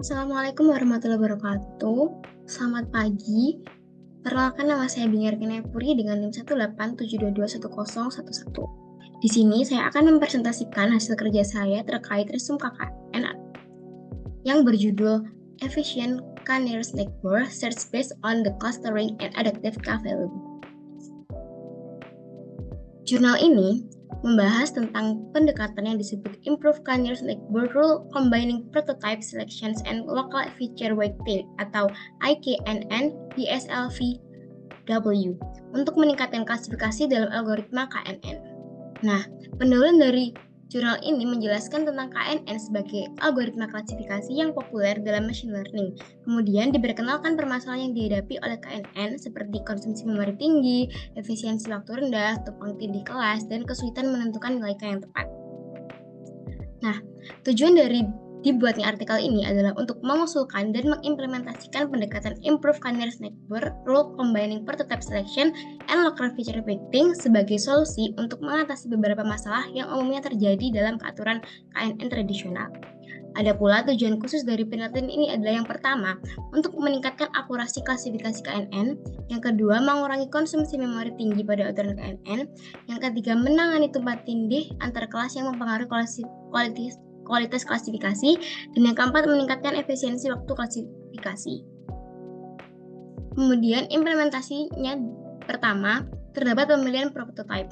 Assalamualaikum warahmatullahi wabarakatuh. Selamat pagi. Perkenalkan, nama saya Bingar Puri dengan NIM 187221011. Di sini saya akan mempresentasikan hasil kerja saya terkait resum KKN yang berjudul Efficient K-Nearest Neighbor Search Based on the Clustering and Adaptive K-Value. Jurnal ini membahas tentang pendekatan yang disebut Improved K-Nearest Neighbor Rule Combining Prototype Selections and Local Feature Weighting atau IKNN DSLVW untuk meningkatkan klasifikasi dalam algoritma KNN. Nah, pendahuluan dari jurnal ini menjelaskan tentang KNN sebagai algoritma klasifikasi yang populer dalam machine learning. Kemudian diperkenalkan permasalahan yang dihadapi oleh KNN seperti konsumsi memori tinggi, efisiensi waktu rendah, tumpang tindih kelas, dan kesulitan menentukan nilai K yang tepat. Nah, tujuan dari dibuatnya artikel ini adalah untuk mengusulkan dan mengimplementasikan pendekatan Improved K-Nearest Neighbor Rule Combining Prototype Selection and Local Feature Weighting sebagai solusi untuk mengatasi beberapa masalah yang umumnya terjadi dalam keaturan KNN tradisional. Ada pula tujuan khusus dari penelitian ini adalah yang pertama, untuk meningkatkan akurasi klasifikasi KNN, yang kedua, mengurangi konsumsi memori tinggi pada aturan KNN, yang ketiga, menangani tumpang tindih antar kelas yang mempengaruhi kualitas klasifikasi, dan yang keempat, meningkatkan efisiensi waktu klasifikasi. Kemudian implementasinya pertama, terdapat pemilihan prototype.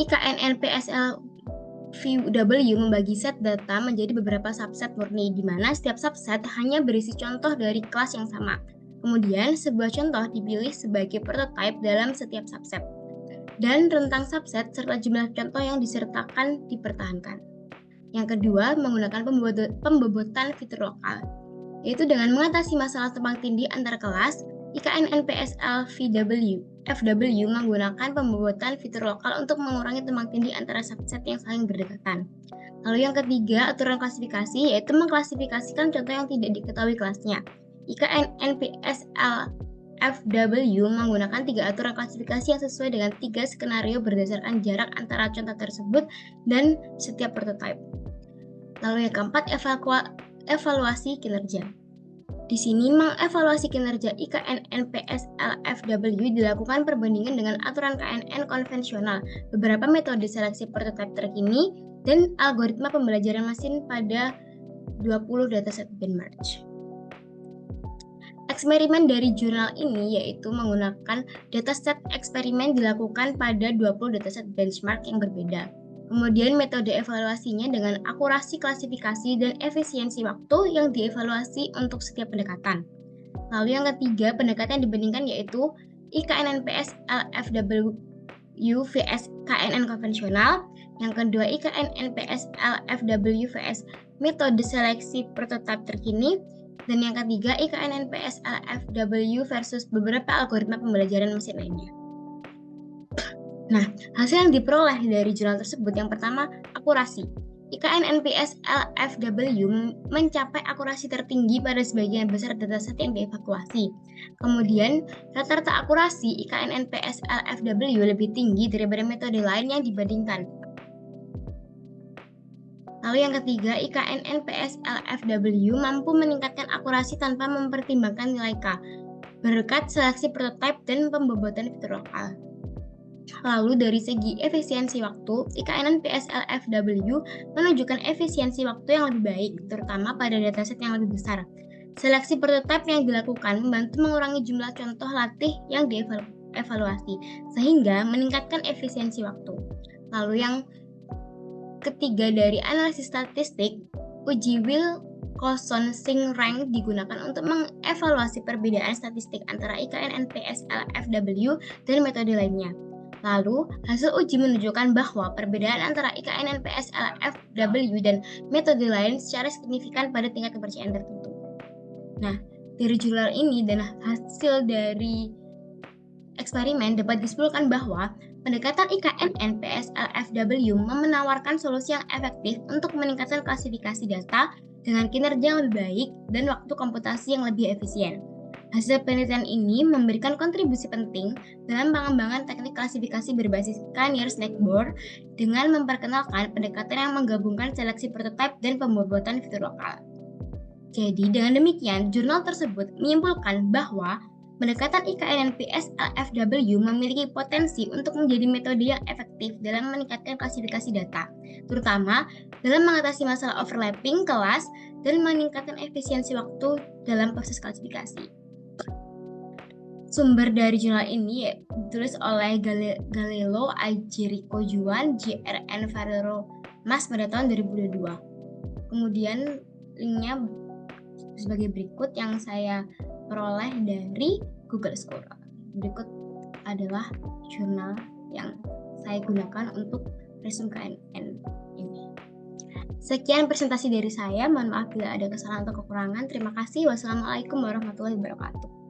IKNN PSLVW membagi set data menjadi beberapa subset murni, di mana setiap subset hanya berisi contoh dari kelas yang sama. Kemudian, sebuah contoh dipilih sebagai prototype dalam setiap subset, dan rentang subset serta jumlah contoh yang disertakan dipertahankan. Yang kedua, menggunakan pembobotan fitur lokal, yaitu dengan mengatasi masalah tumpang tindih antar kelas. IKNN PSLVW menggunakan pembobotan fitur lokal untuk mengurangi tumpang tindih antara subset yang saling berdekatan. Lalu yang ketiga, aturan klasifikasi, yaitu mengklasifikasikan contoh yang tidak diketahui kelasnya. IKNN PSLVW menggunakan 3 aturan klasifikasi yang sesuai dengan 3 skenario berdasarkan jarak antara contoh tersebut dan setiap prototype. Lalu yang keempat, evaluasi kinerja. Di sini, mengevaluasi kinerja IKNN PSLVW dilakukan perbandingan dengan aturan KNN konvensional, beberapa metode seleksi prototipe terkini, dan algoritma pembelajaran mesin pada 20 dataset benchmark. Eksperimen dari jurnal ini yaitu menggunakan dataset eksperimen dilakukan pada 20 dataset benchmark yang berbeda. Kemudian metode evaluasinya dengan akurasi klasifikasi dan efisiensi waktu yang dievaluasi untuk setiap pendekatan. Lalu yang ketiga, pendekatan yang dibandingkan yaitu IKNN PSLVW vs KNN konvensional. Yang kedua, IKNN PSLVW vs metode seleksi prototipe terkini. Dan yang ketiga, IKNN PSLVW versus beberapa algoritma pembelajaran mesin lainnya. Nah, hasil yang diperoleh dari jurnal tersebut yang pertama, akurasi. IKNN PSLVW mencapai akurasi tertinggi pada sebagian besar dataset yang dievaluasi. Kemudian, rata-rata akurasi IKNN PSLVW lebih tinggi daripada metode lain yang dibandingkan. Lalu yang ketiga, IKNN PSLVW mampu meningkatkan akurasi tanpa mempertimbangkan nilai K, berkat seleksi prototipe dan pembobotan fitur lokal. Lalu dari segi efisiensi waktu, IKNN PSLVW menunjukkan efisiensi waktu yang lebih baik, terutama pada dataset yang lebih besar. Seleksi prototipe yang dilakukan membantu mengurangi jumlah contoh latih yang dievaluasi, sehingga meningkatkan efisiensi waktu. Lalu yang ketiga dari analisis statistik, uji Wilcoxon-Singh-Rank digunakan untuk mengevaluasi perbedaan statistik antara IKNN PSLVW dan metode lainnya. Lalu, hasil uji menunjukkan bahwa perbedaan antara IKNN PSLVW dan metode lain secara signifikan pada tingkat kepercayaan tertentu. Nah, dari jurnal ini dan hasil dari eksperimen dapat disimpulkan bahwa pendekatan IKNN PSLVW menawarkan solusi yang efektif untuk meningkatkan klasifikasi data dengan kinerja yang lebih baik dan waktu komputasi yang lebih efisien. Hasil penelitian ini memberikan kontribusi penting dalam pengembangan teknik klasifikasi berbasis K-Nearest Neighbor dengan memperkenalkan pendekatan yang menggabungkan seleksi prototipe dan pembobotan fitur lokal. Jadi, dengan demikian, jurnal tersebut menyimpulkan bahwa pendekatan IKNNPS LFW memiliki potensi untuk menjadi metode yang efektif dalam meningkatkan klasifikasi data, terutama dalam mengatasi masalah overlapping kelas dan meningkatkan efisiensi waktu dalam proses klasifikasi. Sumber dari jurnal ini ditulis oleh Galileo Agirico Juan, JRN Ferrero Mas pada tahun 2022. Kemudian linknya sebagai berikut yang saya peroleh dari Google Scholar. Berikut adalah jurnal yang saya gunakan untuk resume KNN ini. Sekian presentasi dari saya. Mohon maaf bila ada kesalahan atau kekurangan. Terima kasih. Wassalamualaikum warahmatullahi wabarakatuh.